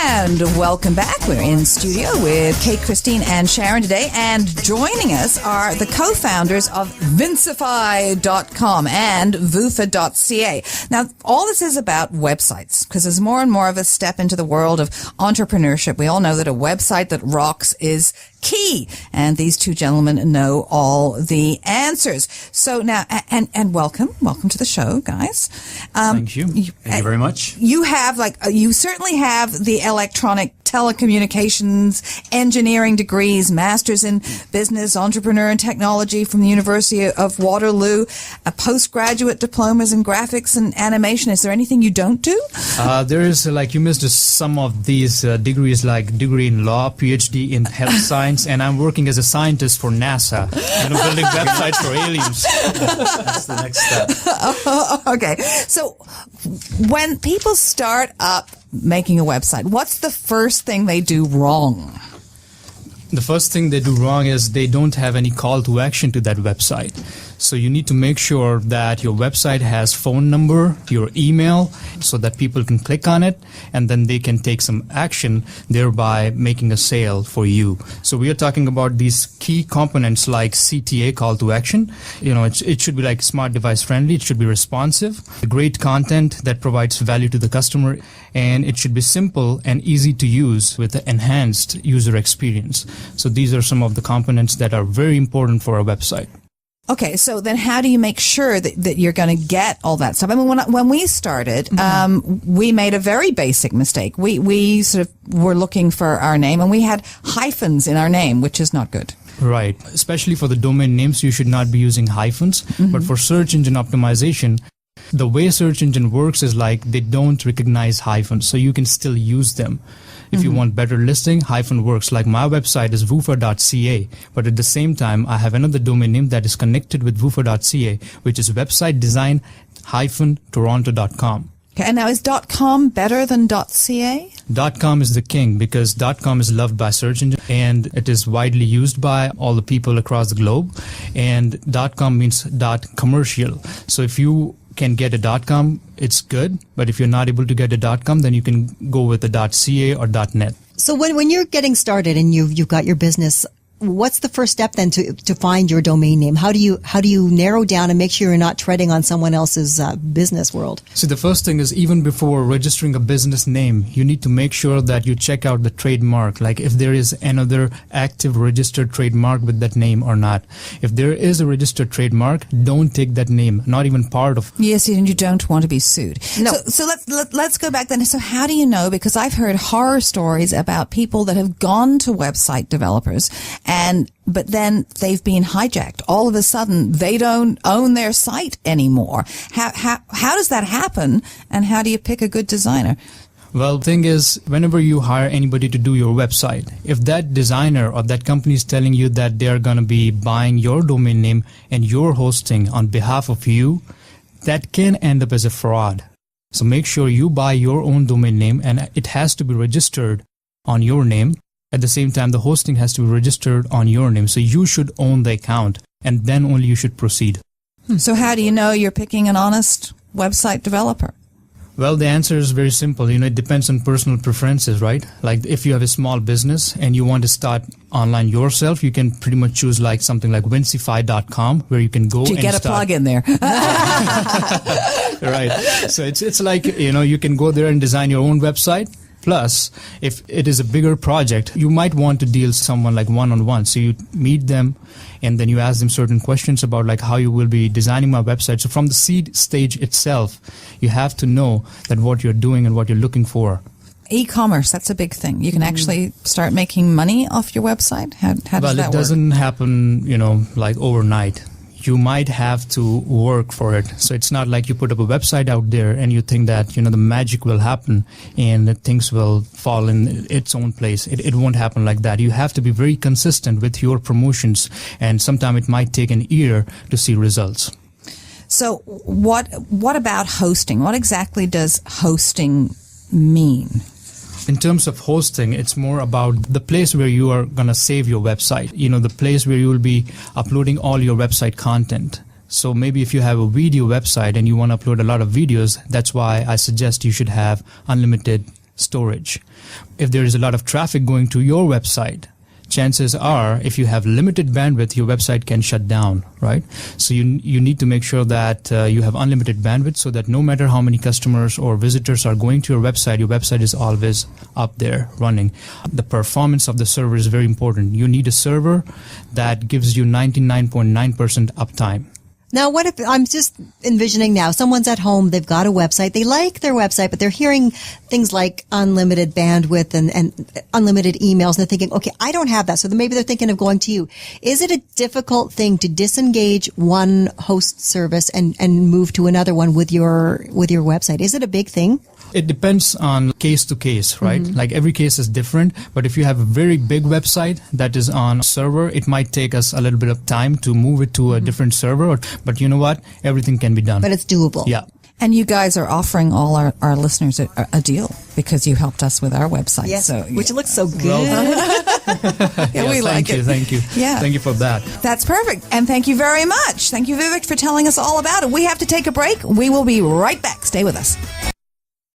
And welcome back. We're in studio with Kate, Christine, and Sharon today. And joining us are the co-founders of Vincify.com and VOOFA.ca. Now, all this is about websites because there's more and more of a step into the world of entrepreneurship. We all know that a website that rocks is key. And these two gentlemen know all the answers. So now, and welcome to the show, guys. Thank you. Thank you very much. You have you certainly have the electronic telecommunications engineering degrees, masters in business, entrepreneur and technology from the University of Waterloo, postgraduate diplomas in graphics and animation. Is there anything you don't do? There is, you missed some of these degrees, like degree in law, PhD in health science, and I'm working as a scientist for NASA, building websites for aliens. That's the next step. Okay. So when people start up making a website, what's the first thing they do wrong? The first thing they do wrong is they don't have any call to action to that website. So you need to make sure that your website has phone number, your email, so that people can click on it and then they can take some action, thereby making a sale for you. So we are talking about these key components like CTA, call to action. It should be like smart device friendly. It should be responsive, great content that provides value to the customer, and it should be simple and easy to use with the enhanced user experience. So these are some of the components that are very important for a website. Okay, so then how do you make sure that you're going to get all that stuff? I mean, when we started, we made a very basic mistake. We sort of were looking for our name, and we had hyphens in our name, which is not good. Right. Especially for the domain names, you should not be using hyphens. But for search engine optimization, the way search engine works is they don't recognize hyphens, so you can still use them. If you want better listing, hyphen works. Like my website is VOOFA.ca, but at the same time, I have another domain name that is connected with VOOFA.ca, which is website design-toronto.com. Okay, and now is .com better than .ca? .com is the king because .com is loved by search engine and it is widely used by all the people across the globe. And .com means .commercial. So if you can get a .com, it's good. But if you're not able to get a .com, then you can go with a .ca or .net. So when you're getting started and you've got your business, what's the first step then to find your domain name? How do you narrow down and make sure you're not treading on someone else's business world? So the first thing is, even before registering a business name, you need to make sure that you check out the trademark, like if there is another active registered trademark with that name or not. If there is a registered trademark, don't take that name, not even part of. Yes, and you don't want to be sued. No. So let's go back then. So how do you know? Because I've heard horror stories about people that have gone to website developers but then they've been hijacked. All of a sudden, they don't own their site anymore. How does that happen, and how do you pick a good designer? Well, the thing is, whenever you hire anybody to do your website, if that designer or that company is telling you that they're going to be buying your domain name and your hosting on behalf of you, that can end up as a fraud. So make sure you buy your own domain name, and it has to be registered on your name. At the same time, the hosting has to be registered on your name. So you should own the account, and then only you should proceed. So how do you know you're picking an honest website developer? Well, the answer is very simple. It depends on personal preferences, right? Like if you have a small business and you want to start online yourself, you can pretty much choose something like Vincify.com, where you can go. Do you get a plug in there? Right. So it's like, you can go there and design your own website. Plus, if it is a bigger project, you might want to deal with someone one-on-one. So you meet them and then you ask them certain questions about how you will be designing my website. So from the seed stage itself, you have to know that what you're doing and what you're looking for. E-commerce, that's a big thing. You can actually start making money off your website. How does that work? Well, it doesn't happen, overnight. You might have to work for it. So it's not like you put up a website out there and you think that, the magic will happen and things will fall in its own place. It won't happen like that. You have to be very consistent with your promotions, and sometimes it might take an year to see results. So what about hosting? What exactly does hosting mean? In terms of hosting, it's more about the place where you are going to save your website, the place where you will be uploading all your website content. So maybe if you have a video website and you want to upload a lot of videos, that's why I suggest you should have unlimited storage. If there is a lot of traffic going to your website, chances are, if you have limited bandwidth, your website can shut down, right? So you need to make sure that you have unlimited bandwidth so that no matter how many customers or visitors are going to your website is always up there running. The performance of the server is very important. You need a server that gives you 99.9% uptime. Now, what if I'm just envisioning now, someone's at home, they've got a website, they like their website, but they're hearing things like unlimited bandwidth and unlimited emails, and they're thinking, okay, I don't have that. So then maybe they're thinking of going to you. Is it a difficult thing to disengage one host service and move to another one with your website? Is it a big thing? It depends on case to case, right? Mm-hmm. Like every case is different, but if you have a very big website that is on a server, it might take us a little bit of time to move it to a different server, but you know what? Everything can be done. But it's doable. Yeah. And you guys are offering all our listeners a deal because you helped us with our website. Yes, so, which looks so good. yeah, we like it. Thank you. Yeah. Thank you for that. That's perfect. And thank you very much. Thank you, Vivek, for telling us all about it. We have to take a break. We will be right back. Stay with us.